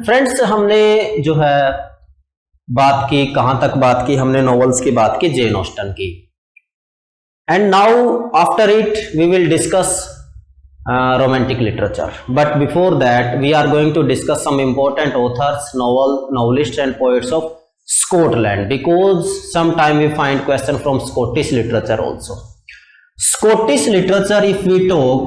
Friends हमने जो है बात की, कहां तक बात की हमने? नॉवेल्स की बात की, जेन ऑस्टन की। And now after it we will discuss romantic literature, but before that we are going to discuss some important authors, novelists and poets of Scotland, because sometime we find question from Scottish literature also. Scottish literature, if we talk,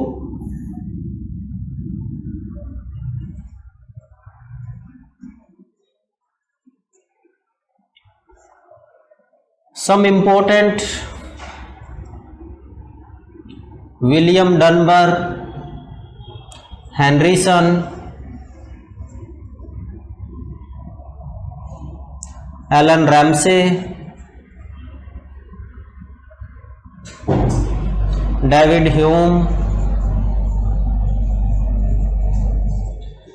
some important: William Dunbar, Henryson, Alan Ramsay, David Hume,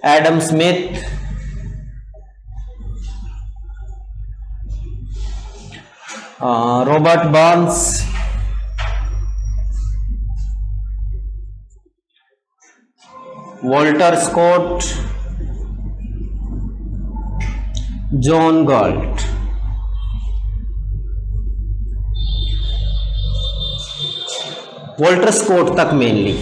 Adam Smith, Robert Burns, Walter Scott, John Galt. Walter Scott तक mainly,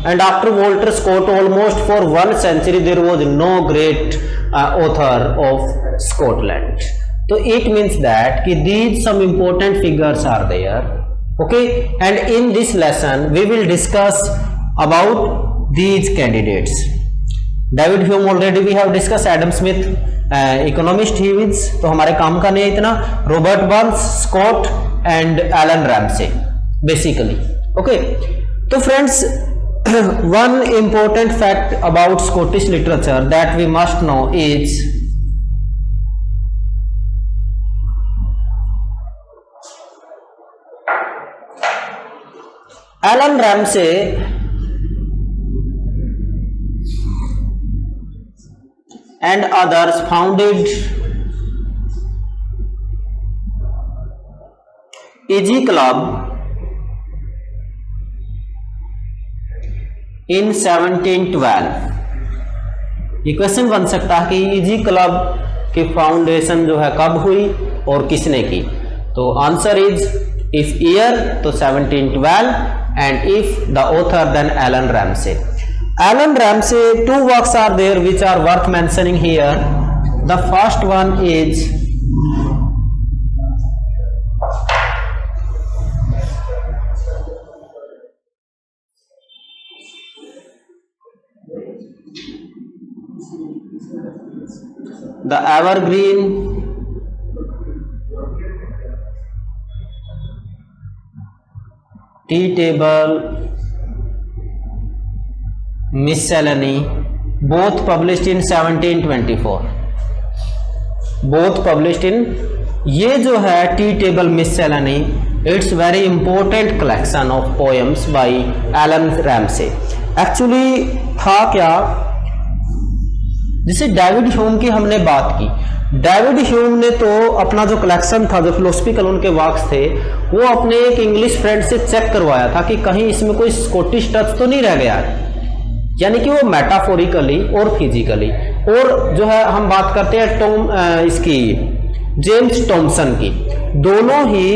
and after Walter Scott almost for 1 century there was no great author of Scotland. So it means that these some important figures are there, okay, and in this lesson we will discuss about these candidates. David Hume already we have discussed, Adam Smith economist he is, तो हमारे काम का नहीं है इतना, Robert Burns, Scott and Alan Ramsay basically, okay. तो friends, one important fact about Scottish literature that we must know is Alan Ramsay and others founded Easy Club in 1712. ये question बन सकता है कि इजी क्लब की foundation जो है कब हुई और किसने की? तो आंसर इज, इफ ईयर तो 1712 and if the author then Alan Ramsay. Alan Ramsay, 2 works are there which are worth mentioning here. The first one is The Evergreen Tea Table Miscellany, both published in 1724. Both published in, ये जो है tea table miscellany, it's very important collection of poems by Allan Ramsay. Actually था क्या, जैसे David Hume की हमने बात की, डेविड ह्यूम ने तो अपना जो कलेक्शन था, जो फिलोसफिकल उनके वर्क्स थे, वो अपने एक इंग्लिश फ्रेंड से चेक करवाया था कि कहीं इसमें कोई स्कॉटिश टच तो नहीं रह गया है, यानी कि वो मेटाफोरिकली और फिजिकली. और जो है हम बात करते हैं इसकी जेम्स टॉमसन की, दोनों ही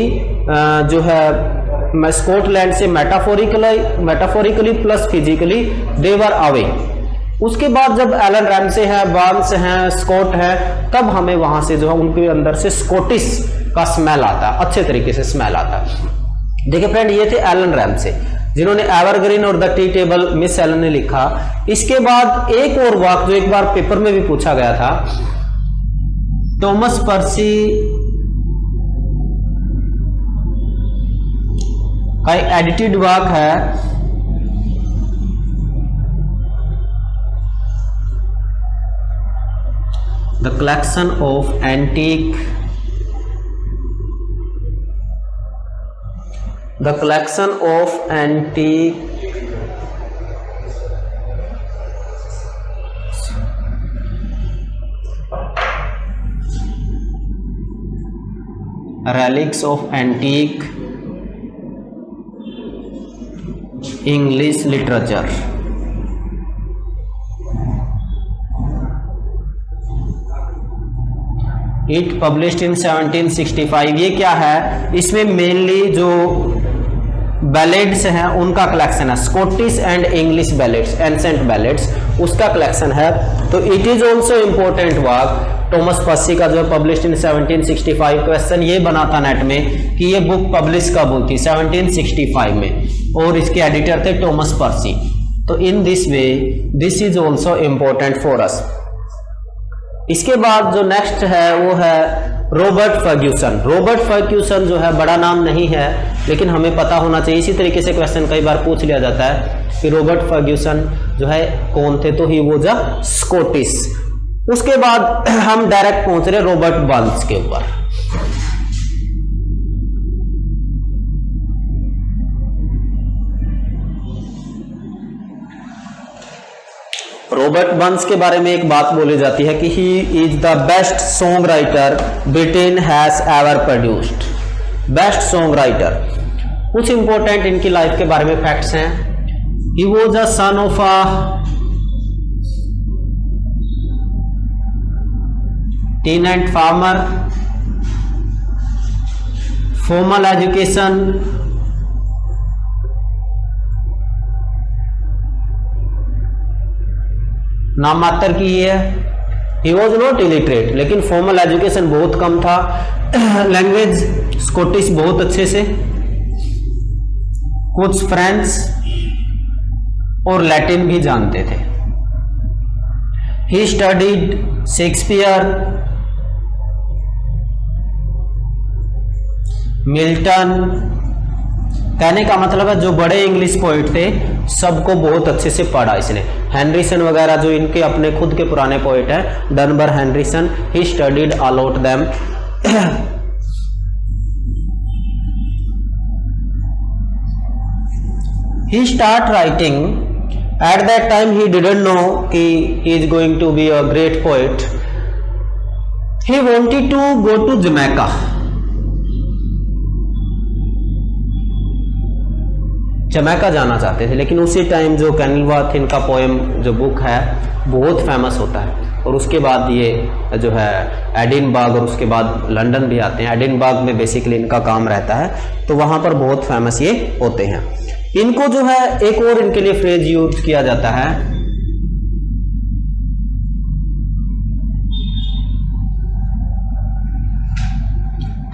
जो है स्कॉटलैंड से मेटाफोरिकली प्लस फिजिकली दे वर अवे. उसके बाद जब एलन रैमसे हैं, बर्न्स हैं, स्कॉट है, तब हमें वहां से जो है उनके अंदर से स्कॉटिश का स्मेल आता है, अच्छे तरीके से स्मेल आता है. देखिए फ्रेंड, ये थे एलन रैमसे जिन्होंने एवरग्रीन और the tea table miss Allan ने लिखा. इसके बाद एक और वर्क जो एक बार पेपर में भी पूछा गया था, थॉमस पर्सी का एडिटेड वर्क है the collection of antique, the collection of antique relics of antique English literature. It published in 1765। ये क्या है, इसमें मेनली जो बैलेड्स हैं उनका कलेक्शन है, Scottish and English ballads, ancient ballads, उसका कलेक्शन है। तो it is also important work. Thomas Percy का जो है पब्लिश्ड इन 1765। क्वेश्चन ये बना था नेट में कि ये बुक पब्लिश कब हुई थी, 1765 में, और इसके एडिटर थे थॉमस पर्सी। तो in this way this is also important for us. इसके बाद जो नेक्स्ट है वो है रॉबर्ट फर्ग्यूसन। रॉबर्ट फर्ग्यूसन जो है बड़ा नाम नहीं है, लेकिन हमें पता होना चाहिए। इसी तरीके से क्वेश्चन कई बार पूछ लिया जाता है कि रॉबर्ट फर्ग्यूसन जो है कौन थे, तो ही वो जा स्कॉटिश। उसके बाद हम डायरेक्ट पहुंच रहे रॉबर्ट बर्न्स के ऊपर। रॉबर्ट बर्न्स के बारे में एक बात बोली जाती है कि he is the best song writer Britain has ever produced. Best song writer. कुछ इंपॉर्टेंट इनकी लाइफ के बारे में फैक्ट्स हैं। He was a son of a tenant farmer, formal education, नाम मात्र की है। ही वॉज नॉट इलिटरेट, लेकिन फॉर्मल एजुकेशन बहुत कम था। लैंग्वेज स्कॉटिश बहुत अच्छे से, कुछ फ्रेंच और लैटिन भी जानते थे। He studied Shakespeare, Milton. कहने का मतलब है जो बड़े इंग्लिश पोइट थे सबको बहुत अच्छे से पढ़ा इसने। हेनरिसन वगैरह जो इनके अपने खुद के पुराने पोइट हैं, Dunbar, Henryson, he studied a lot them. He start writing at that time. He didn't know कि he is going to be a great poet. He wanted to go to Jamaica. Jamaica जाना चाहते थे, लेकिन उसी time जो कैनिलवर्थ इनका poem जो book है बहुत फेमस होता है। और उसके बाद ये जो है एडिनबर्ग और उसके बाद लंदन भी आते हैं। एडिनबर्ग में बेसिकली इनका काम रहता है, तो वहाँ पर बहुत फेमस ये होते हैं। इनको जो है एक और इनके लिए फ्रेज यूज किया जाता है,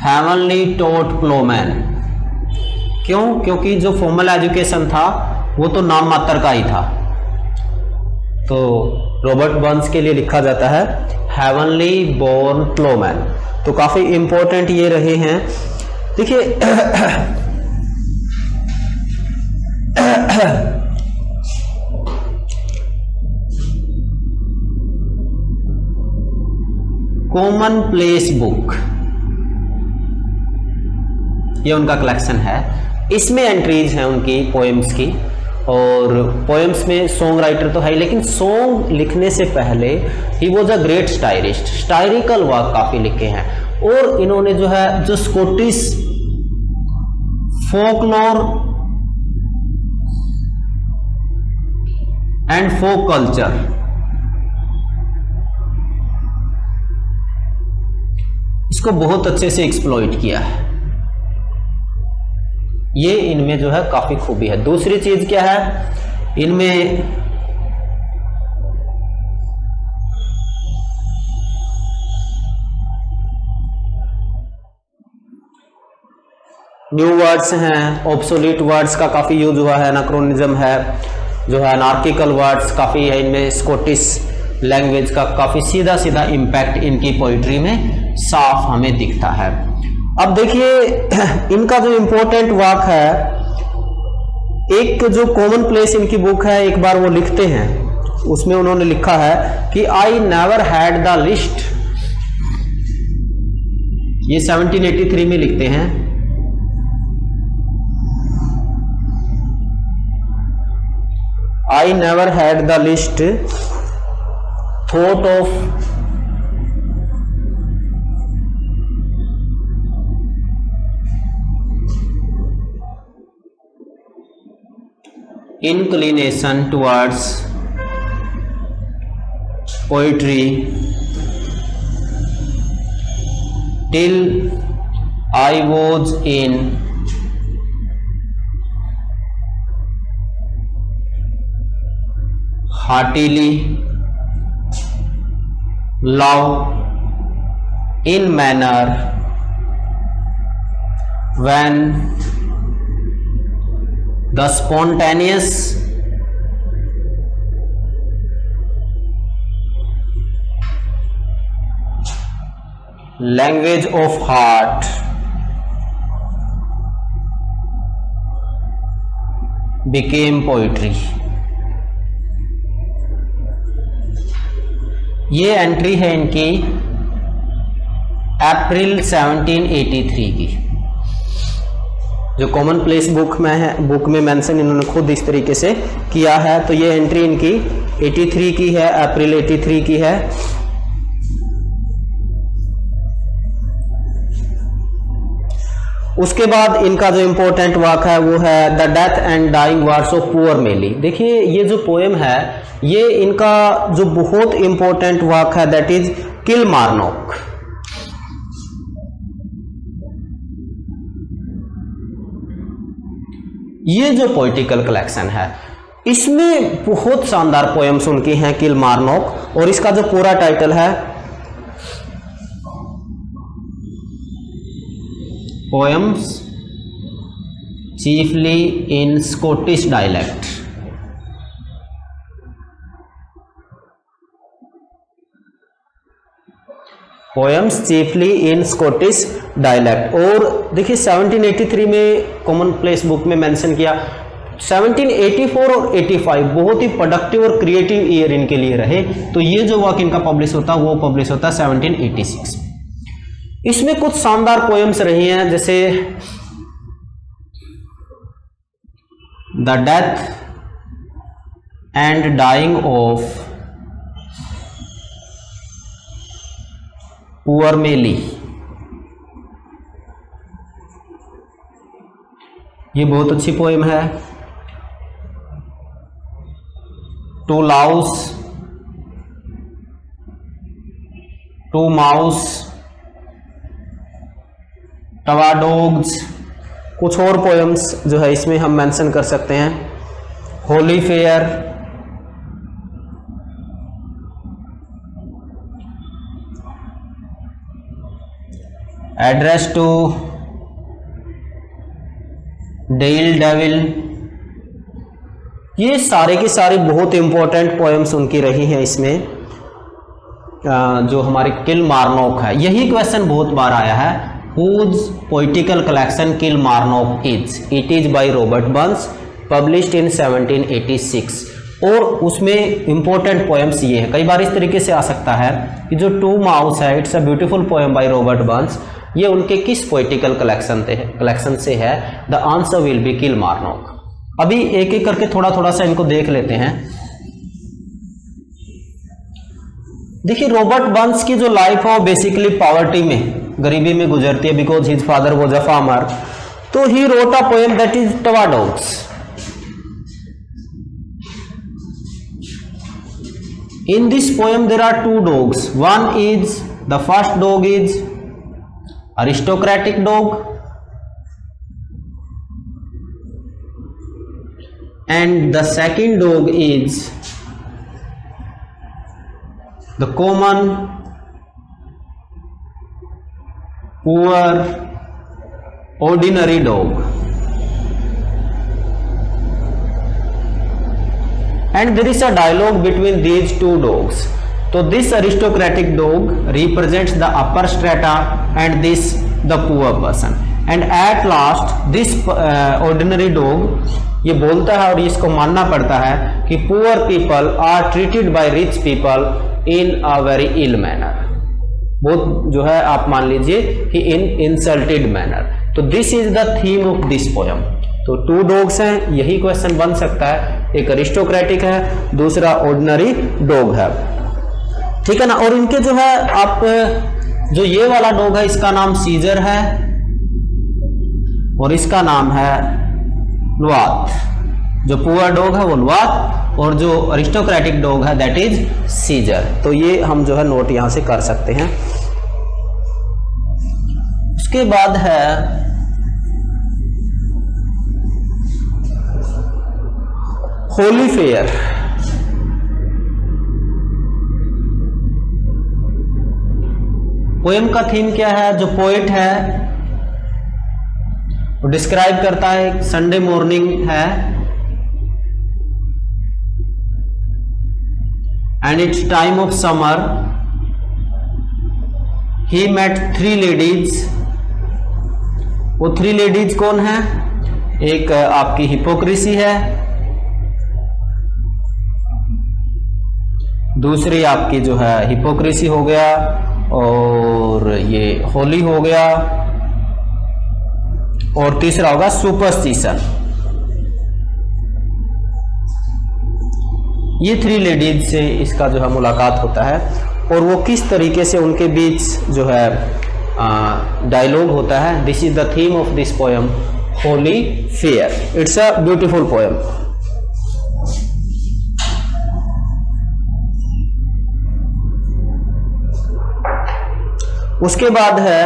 हेवनली टॉट प्लोमैन। क्यों? क्योंकि जो फॉर्मल एजुकेशन था वो तो नाम मात्र का ही था। तो रॉबर्ट बर्न्स के लिए लिखा जाता है हेवनली बोर्न प्लोमैन। तो काफी इंपॉर्टेंट ये रहे हैं। देखिए कॉमन प्लेस बुक, ये उनका कलेक्शन है। इसमें एंट्रीज हैं उनकी पोएम्स की, और पोएम्स में सॉन्ग राइटर तो है, लेकिन सॉन्ग लिखने से पहले he was a great satirist. Satirical work काफी लिखे हैं। और इन्होंने जो है जो Scottish folklore and folk culture, इसको बहुत अच्छे से एक्सप्लॉइट किया है। ये इनमें जो है काफी खूबी है। दूसरी चीज क्या है, इनमें न्यू वर्ड्स हैं, ऑब्सोलीट वर्ड्स का काफी यूज हुआ है, एनाक्रोनिज्म है, जो है अनार्किकल वर्ड्स काफी है इनमें। स्कॉटिश लैंग्वेज का काफी सीधा सीधा इम्पैक्ट इनकी पोइट्री में साफ हमें दिखता है। अब देखिए इनका जो इम्पोर्टेंट वर्क है, एक जो कॉमन प्लेस इनकी बुक है, एक बार वो लिखते हैं, उसमें उन्होंने लिखा है कि I never had the list. ये 1783 में लिखते हैं। I never had the list thought of inclination towards poetry till I was in heartily love in manner when the spontaneous language of heart became poetry। ये entry है इनकी अप्रैल 1783 की, जो common place book में है, बुक में mention इन्होंने खुद इस तरीके से किया है। तो ये एंट्री इनकी 83 की है, अप्रैल 83 की है। उसके बाद इनका जो इंपॉर्टेंट वर्क है वो है the death and dying words of poor Mailie. देखिए ये जो पोएम है ये इनका जो बहुत इंपॉर्टेंट वर्क है दैट इज किलमार्नोक। ये जो पोइटिकल कलेक्शन है इसमें बहुत शानदार पोएम्स उनकी हैं किलमार्नोक, और इसका जो पूरा टाइटल है पोएम्स चीफली इन स्कॉटिश डायलेक्ट। पोएम्स चीफली इन स्कॉटिश डायलेक्ट। और देखिए 1783 में कॉमन प्लेस बुक में मेंशन किया। 1784 और 85 बहुत ही प्रोडक्टिव और क्रिएटिव ईयर इनके लिए रहे। तो ये जो वर्क इनका पब्लिश होता है वो पब्लिश होता है 1786। इसमें कुछ शानदार पोएम्स रही हैं, जैसे the death and dying of poor Mailie. ये बहुत अच्छी पोएम है। To louse to mouse twa dogs. कुछ और पोएम्स जो है इसमें हम मेंशन कर सकते हैं। Holy fair, address to deil devil. ये सारे की सारी बहुत इंपॉर्टेंट पोएम्स उनकी रही हैं इसमें। जो हमारी किलमार्नोक है, यही क्वेश्चन बहुत बार आया है, whose poetical collection किलमार्नोक is? It is by Robert Burns, published in 1786। और उसमें इंपॉर्टेंट पोएम्स ये है। कई बार इस तरीके से आ सकता है कि जो टू माउस है it's a beautiful poem by Robert Burns, ये उनके किस पोएटिकल कलेक्शन से है? The answer will be Kilmarnock. अभी एक एक करके थोड़ा थोड़ा सा इनको देख लेते हैं। देखिए रॉबर्ट बर्न्स की जो लाइफ है वो बेसिकली पॉवर्टी में, गरीबी में गुजरती है, because his father was a farmer. तो he wrote a poem that is twa dogs. In this poem there are two dogs. One is the first dog is aristocratic dog and the second dog is the common poor ordinary dog, and there is a dialogue between these two dogs. So this aristocratic dog represents the upper strata and this the poor person, and at last this ordinary dog ये बोलता है और इसको मानना पड़ता है कि poor people are treated by rich people in a very ill manner. बहुत जो है आप मान लीजिए कि इन इंसल्टेड मैनर। तो this is the theme of this poem. तो टू डॉग्स हैं, यही क्वेश्चन बन सकता है। एक अरिस्टोक्रेटिक है, दूसरा ऑर्डिनरी डॉग है, ठीक है ना। और इनके जो है आप जो ये वाला डॉग है इसका नाम सीजर है और इसका नाम है लुआत। जो पुअर डॉग है वो लुआत और जो अरिस्टोक्रेटिक डॉग है दैट इज सीजर। तो ये हम जो है नोट यहां से कर सकते हैं। उसके बाद है होली फेयर। पोएम का थीम क्या है? जो पोएट है वो डिस्क्राइब करता है, एक संडे मॉर्निंग है and it's time of summer, he met 3 ladies. वो 3 लेडीज कौन है? एक आपकी हिपोक्रेसी है, दूसरी आपकी जो है हिपोक्रेसी हो गया, और ये होली हो गया, और तीसरा होगा सुपरस्टिशन। ये 3 लेडीज से इसका जो है मुलाकात होता है, और वो किस तरीके से उनके बीच जो है डायलॉग होता है। This is the theme of this poem Holi fair. It's a beautiful poem. उसके बाद है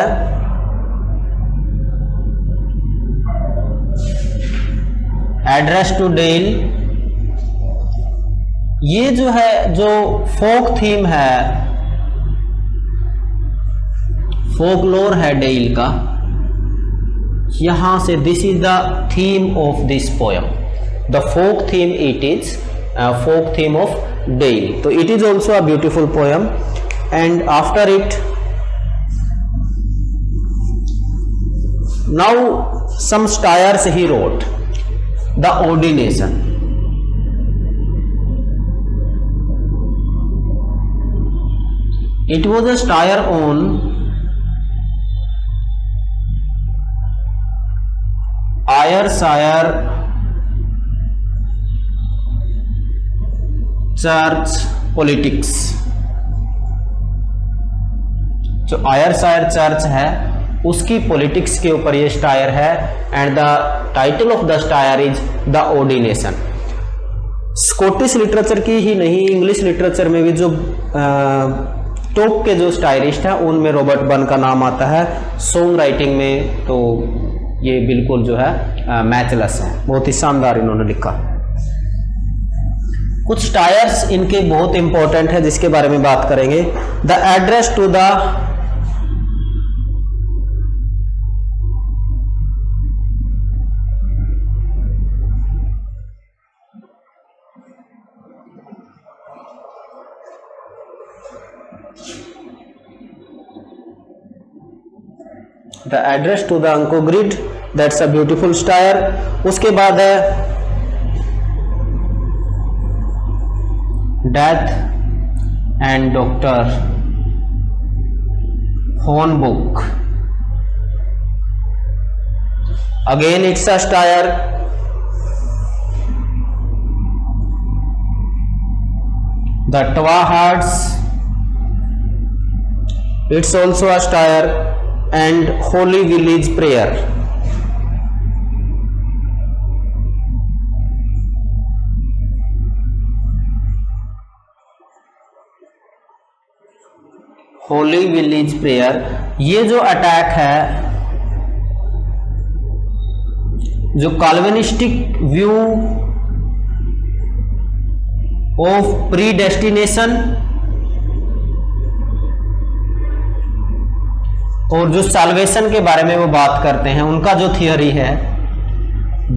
एड्रेस टू डेल। ये जो है जो फोक थीम है, फोकलोर है डेल का, यहां से this is the theme of this poem, the folk theme it is folk theme of dale. तो it is also a beautiful poem and after it now some stires he wrote. The ordination. It was a stire on Ayrshire church politics. जो Ayrshire church है उसकी politics के ऊपर ये stair है and the title of the stair is the ordination. Scottish literature की ही नहीं, English literature में भी जो टॉप के जो स्टायरिस्ट हैं उनमें रॉबर्ट बर्न का नाम आता है। सॉन्ग राइटिंग में तो ये बिल्कुल जो है मैचलेस है, बहुत ही शानदार इन्होंने लिखा। कुछ स्टायर्स इनके बहुत इंपॉर्टेंट है जिसके बारे में बात करेंगे। The address to the The address to the Ancogrid, that's a beautiful style। उसके बाद है Death and Dr. Hornbook, again it's a style। The Twahards, it's also a style and Holy Village Prayer। Holi village prayer, ये जो attack है, जो कैल्विनिस्टिक view of predestination और जो solvation के बारे में वो बात करते हैं, उनका जो थियोरी है,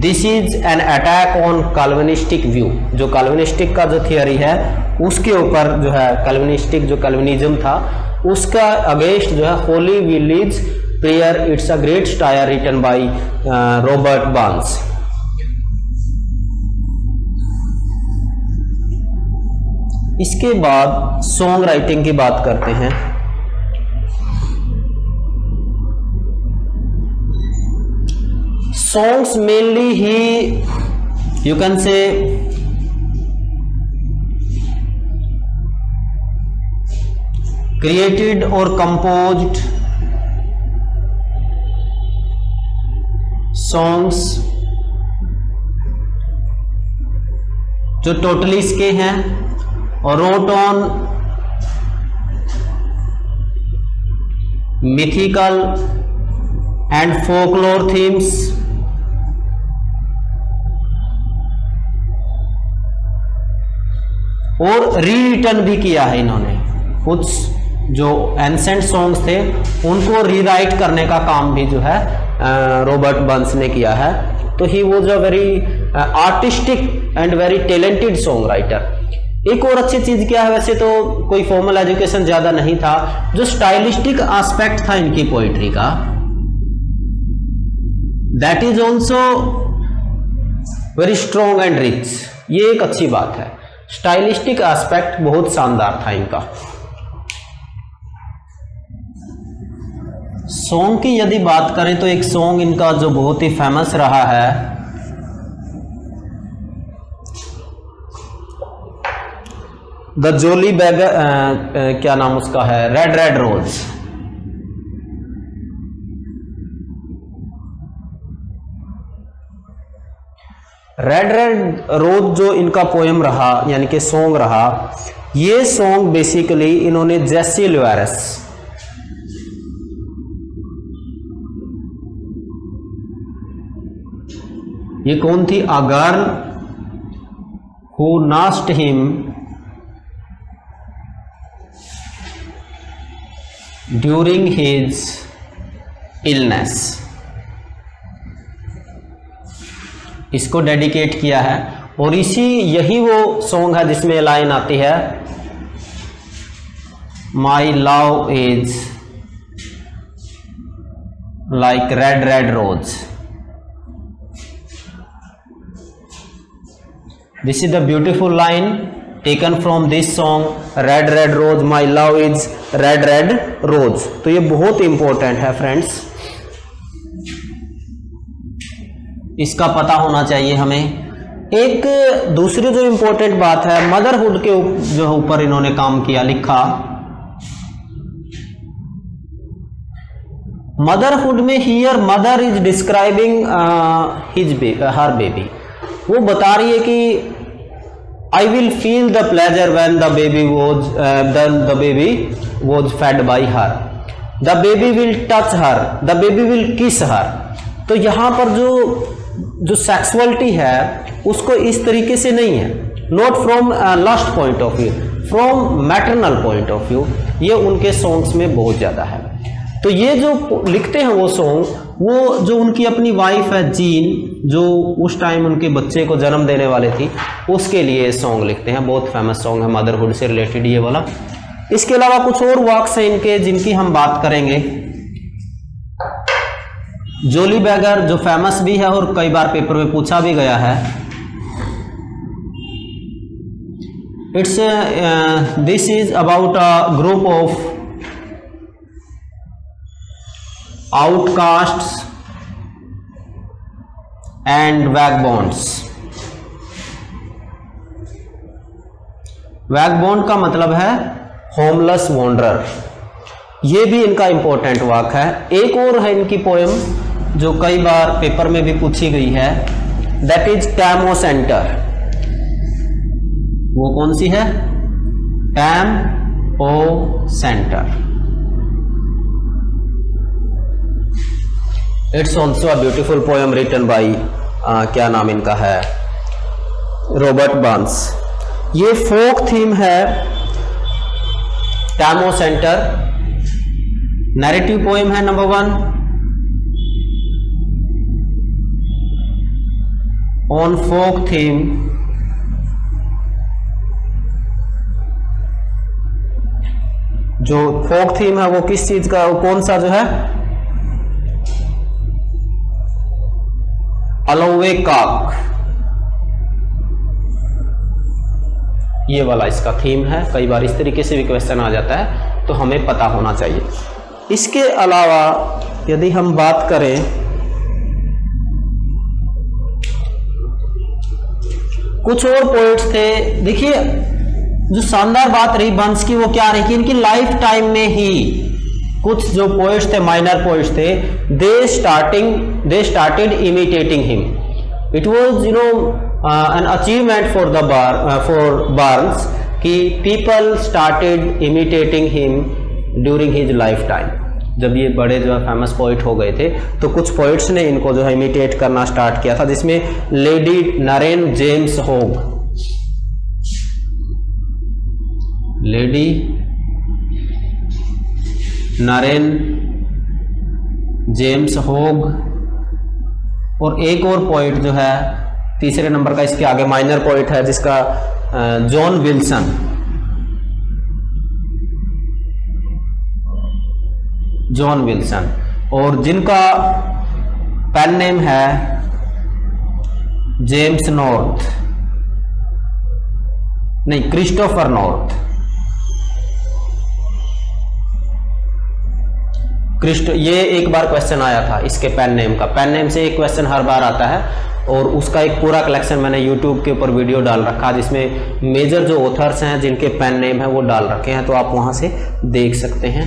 this is an attack on Calvinistic view. जो कैल्विनिस्टिक का जो थियोरी है उसके ऊपर जो है कैल्विनिस्टिक जो कैल्विनिज्म था उसका अगेंस्ट जो है holy village prayer. It's a great satire written by Robert Burns. इसके बाद सॉन्ग राइटिंग की बात करते हैं। Songs mainly you can say created or composed songs जो टोटली इसके हैं और wrote on mythical and folklore themes, और रीरिटन भी किया है इन्होंने। कुछ जो एंसेंट सॉन्ग्स थे उनको रीराइट करने का काम भी जो है रॉबर्ट बर्न्स ने किया है। तो ही was a very artistic and very talented song writer. एक और अच्छी चीज क्या है, वैसे तो कोई फॉर्मल एजुकेशन ज्यादा नहीं था, जो स्टाइलिस्टिक एस्पेक्ट था इनकी पोइट्री का, that is also very strong and rich. ये एक अच्छी बात है, स्टाइलिस्टिक एस्पेक्ट बहुत शानदार था इनका। सॉन्ग की यदि बात करें तो एक सॉन्ग इनका जो बहुत ही फेमस रहा है, द जोली बैगर, क्या नाम उसका है, red red rose. Red red rose जो इनका पोएम रहा यानी कि सॉन्ग रहा, ये सॉन्ग बेसिकली इन्होंने जेसी लिवारस, ये कौन थी, a girl who nursed him during his illness, इसको डेडिकेट किया है। और यही वो सॉन्ग है जिसमें लाइन आती है, my love is like red red rose. This is the beautiful line taken from this song red red rose, my love is red red rose. तो ये बहुत इंपॉर्टेंट है फ्रेंड्स, इसका पता होना चाहिए हमें। एक दूसरी जो इंपॉर्टेंट बात है, मदरहुड के जो ऊपर इन्होंने काम किया, लिखा। मदरहुड में here mother is describing her baby, वो बता रही है कि I will feel the pleasure when the baby was fed by her. The baby will touch her. The baby will kiss her. तो यहाँ पर जो सेक्सुअलिटी है उसको इस तरीके से नहीं है, not from lust point of view, from maternal point of view, ये उनके सॉन्ग्स में बहुत ज़्यादा है। तो ये जो लिखते हैं वो सॉन्ग, वो जो उनकी अपनी वाइफ है जीन, जो उस टाइम उनके बच्चे को जन्म देने वाले थी, उसके लिए सॉन्ग लिखते हैं। बहुत फेमस सॉन्ग है मदरहुड से रिलेटेड ये वाला। इसके अलावा कुछ और वर्क्स हैं इनके जिनकी हम बात करेंगे। जोली बैगर जो फेमस भी है और कई बार पेपर में पूछा भी गया है। It's this is about a group of outcasts and vagabonds। वैगबॉन्ड का मतलब है होमलेस वॉन्डरर। ये भी इनका इंपॉर्टेंट वर्क है। एक और है इनकी पोएम जो कई बार पेपर में भी पूछी गई है, that is Tam o' Shanter. वो कौन सी है, Tam o' Shanter. It's also a beautiful poem written by क्या नाम इनका है, रॉबर्ट बर्न्स। ये फोक थीम है, Tam o' Shanter. Narrative poem है नंबर 1, ऑन फोक थीम। जो फोक थीम है वो किस चीज का, कौन सा जो है, अलोवे काक, ये वाला इसका थीम है। कई बार इस तरीके से भी क्वेश्चन आ जाता है, तो हमें पता होना चाहिए। इसके अलावा यदि हम बात करें, कुछ और पोएट्स थे। देखिए जो शानदार बात रही बर्न्स की, वो क्या रही कि इनकी लाइफ टाइम में ही कुछ जो पोएट्स थे, माइनर पोएट्स थे, they started imitating him. It was an achievement for Burns कि people started imitating him during his life time. जब ये बड़े जो है फेमस पोइट हो गए थे, तो कुछ पोइट्स ने इनको जो है इमिटेट करना स्टार्ट किया था, जिसमें लेडी नरेन जेम्स होग, लेडी नरेन जेम्स होग, और एक और पोइट जो है तीसरे नंबर का इसके आगे माइनर पोइट है जिसका जॉन विल्सन, जॉन विल्सन, और जिनका पेन नेम है जेम्स नॉर्थ, नहीं क्रिस्टोफर नॉर्थ, ये एक बार क्वेश्चन आया था इसके पेन नेम का। पेन नेम से एक क्वेश्चन हर बार आता है, और उसका एक पूरा कलेक्शन मैंने यूट्यूब के ऊपर वीडियो डाल रखा, जिसमें मेजर जो ऑथर्स हैं जिनके पेन नेम है वो डाल रखे हैं, तो आप वहां से देख सकते हैं।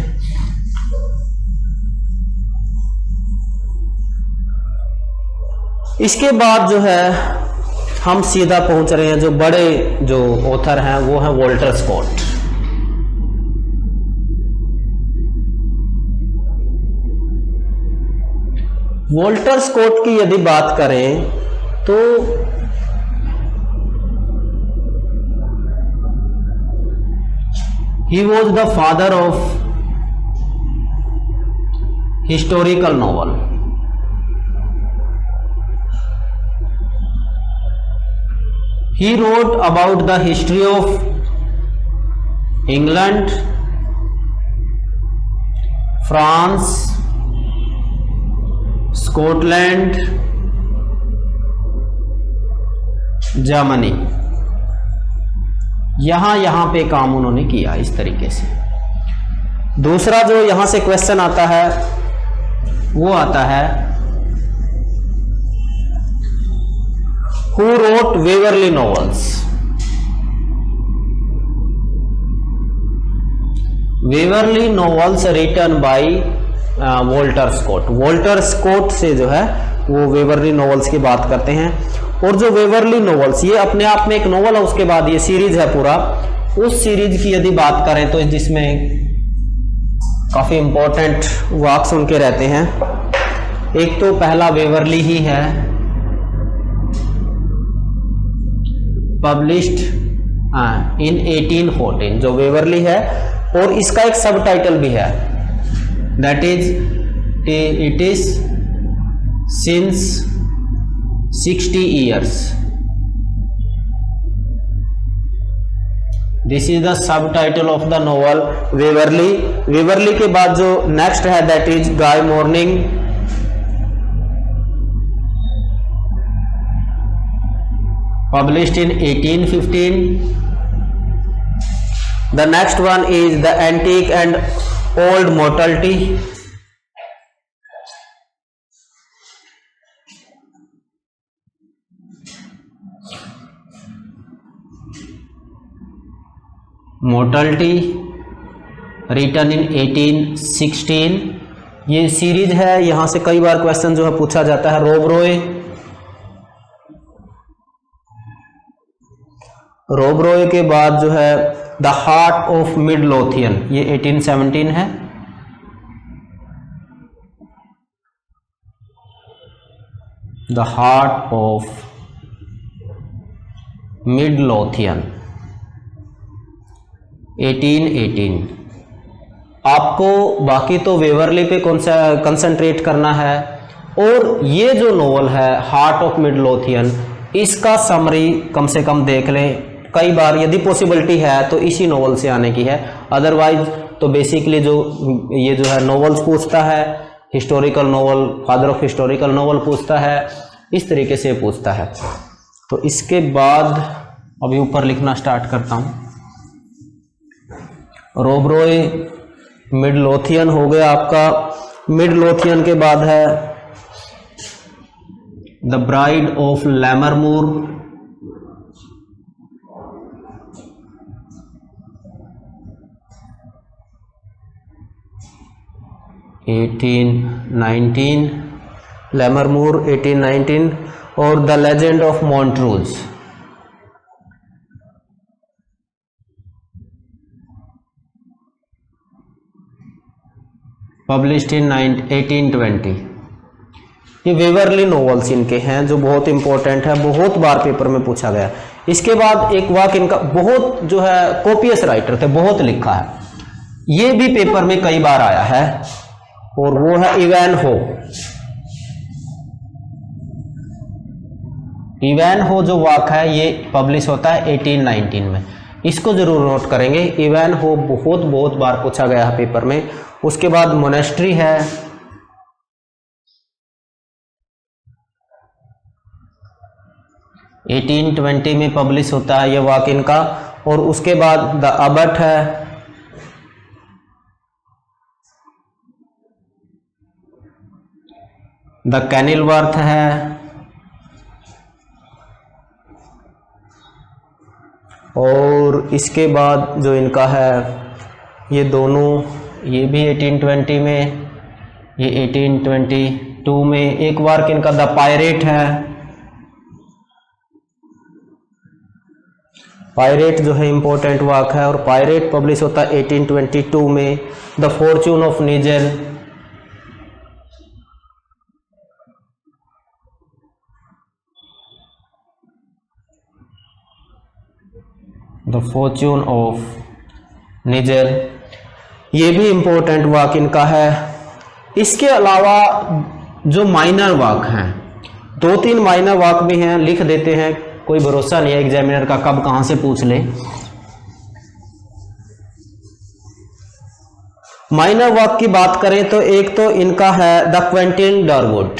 इसके बाद जो है हम सीधा पहुंच रहे हैं, जो बड़े जो ऑथर हैं वो हैं वॉल्टर स्कॉट। वॉल्टर स्कॉट की यदि बात करें तो he was the father of historical novel. He wrote about the history of England, France, Scotland, Germany, यहां पे काम उन्होंने किया इस तरीके से। दूसरा जो यहां से क्वेश्चन आता है वो आता है who wrote Waverley novels. Waverley novels written by Walter Scott. Walter Scott से जो है वो वेवरली नॉवेल्स की बात करते हैं। और जो वेवरली नॉवेल्स ये अपने आप में एक नॉवल है, उसके बाद ये सीरीज है पूरा। उस सीरीज की यदि बात करें तो जिसमें काफी इंपॉर्टेंट वर्क्स उनके रहते हैं। एक तो पहला वेवरली ही है, पब्लिश्ड इन 1814, जो वेवरली है, और इसका एक सब टाइटल भी है, that is it is since 60 years। This is the sub title of the novel Waverly. Waverly के बाद जो नेक्स्ट है that is guy morning, published in 1815। The next one is The Antique and Old Mortality, written in 1816। ये series है, यहां से कई बार question जो है पूछा जाता है। रोब रॉय के बाद जो है द हार्ट ऑफ मिडलोथियन, ये 1817 है। The heart of Midlothian 1818। आपको बाकी तो वेवरली पे कौन सा कंसंट्रेट करना है। और ये जो नॉवल है हार्ट ऑफ मिडलोथियन, इसका समरी कम से कम देख लें। कई बार यदि पॉसिबिलिटी है तो इसी नॉवल से आने की है, अदरवाइज तो बेसिकली जो ये जो है नॉवेल्स पूछता है, historical novel, father of historical novel पूछता है, इस तरीके से पूछता है। तो इसके बाद अभी ऊपर लिखना स्टार्ट करता हूँ। रोब रॉय मिडलोथियन हो गया आपका। मिडलोथियन के बाद है the bride of Lammermoor, 1819, Lammermoor 1819, और the legend of Montrose. Published in 1820। ये वेवरली नॉवेल्स इनके हैं जो बहुत इंपॉर्टेंट है, बहुत बार पेपर में पूछा गया। इसके बाद एक वाक इनका बहुत जो है कॉपियस राइटर थे, बहुत लिखा है, ये भी पेपर में कई बार आया है, और वो है इवैनहो। इवैनहो जो वाक है ये पब्लिश होता है 1819 में, इसको जरूर नोट करेंगे। इवैनहो बहुत बहुत बार पूछा गया है पेपर में। उसके बाद मोनेस्ट्री है, – 1820 में पब्लिश होता है ये वाक इनका। और उसके बाद द अबट है, द कैनिलवर्थ है, और इसके बाद जो इनका है ये दोनों, ये भी 1820 में, ये 1822 में। एक वार इनका द पायरेट है, पायरेट जो है इंपॉर्टेंट वाक है, और पायरेट पब्लिश होता है 1822 में। The Fortune of nasal, the Fortune of निजर, ये भी इंपॉर्टेंट वाक इनका है। इसके अलावा जो माइनर वाक हैं, 2-3 माइनर वाक भी हैं, लिख देते हैं, कोई भरोसा नहीं है एग्जामिनर का कब कहां से पूछ ले। माइनर वाक की बात करें तो एक तो इनका है द क्वेंटिन डरवुड,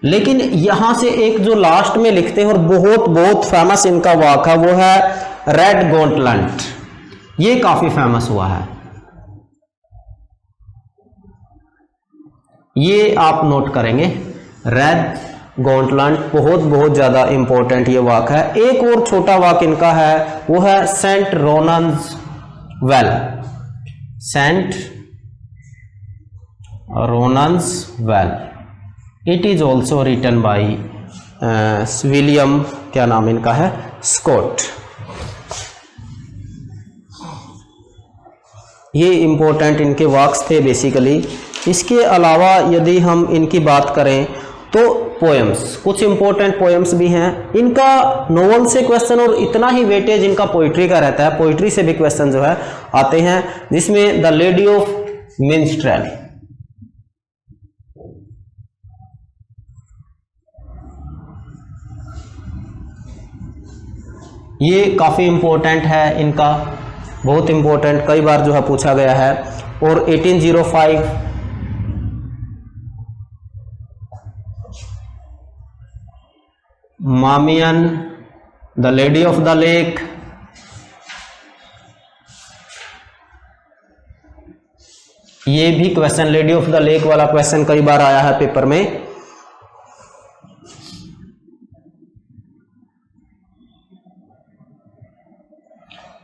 लेकिन यहां से एक जो लास्ट में लिखते हैं और बहुत बहुत फेमस इनका वाक है वो है रेड गॉन्टलेट। ये काफी फेमस हुआ है, ये आप नोट करेंगे, रेड गॉन्टलेट बहुत बहुत ज्यादा इंपॉर्टेंट ये वाक है। एक और छोटा वाक इनका है वो है Saint Ronan's Well, Saint Ronan's Well. It is also written by William, क्या नाम इनका है, स्कॉट। ये इंपॉर्टेंट इनके वाक्स थे बेसिकली। इसके अलावा यदि हम इनकी बात करें तो पोएम्स, कुछ इंपॉर्टेंट पोएम्स भी हैं इनका। नोवेल से क्वेश्चन और इतना ही वेटेज इनका पोइट्री का रहता है, पोइट्री से भी क्वेश्चन जो है आते हैं, जिसमें द लेडी ऑफ मिन्स्ट्रेल, ये काफ़ी इम्पोर्टेंट है इनका, बहुत इम्पोर्टेंट, कई बार जो है पूछा गया है। और 1805 मामियन, the lady of the lake, ये भी question, lady of the lake वाला क्वेश्चन कई बार आया है पेपर में।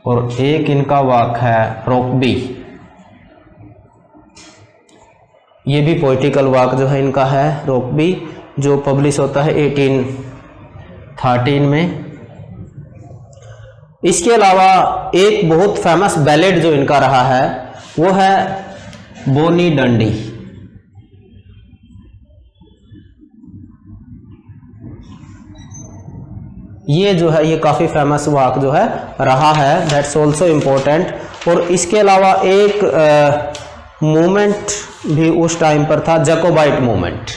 और एक इनका वाक है रॉकबी, ये भी पोइटिकल वाक जो है इनका है रॉकबी, जो पब्लिश होता है 1813 में। इसके अलावा एक बहुत फेमस बैलेड जो इनका रहा है वो है बोनी डंडी, ये जो है ये काफ़ी फेमस वाक जो है रहा है, दैट्स ऑल्सो इम्पोर्टेंट। और इसके अलावा एक मूवमेंट भी उस टाइम पर था, Jacobite movement,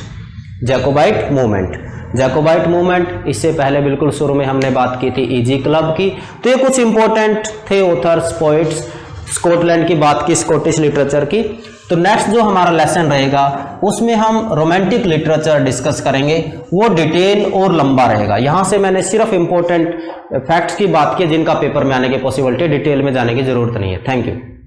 Jacobite movement, Jacobite movement इससे पहले बिल्कुल शुरू में हमने बात की थी ईजी क्लब की। तो ये कुछ इंपॉर्टेंट थे ऑथर्स, पोइट्स, स्कॉटलैंड की बात की, स्कॉटिश लिटरेचर की। तो नेक्स्ट जो हमारा लेसन रहेगा उसमें हम रोमांटिक लिटरेचर डिस्कस करेंगे, वो डिटेल और लंबा रहेगा। यहाँ से मैंने सिर्फ इंपॉर्टेंट फैक्ट्स की बात की जिनका पेपर में आने की पॉसिबिलिटी, डिटेल में जाने की जरूरत नहीं है। Thank you.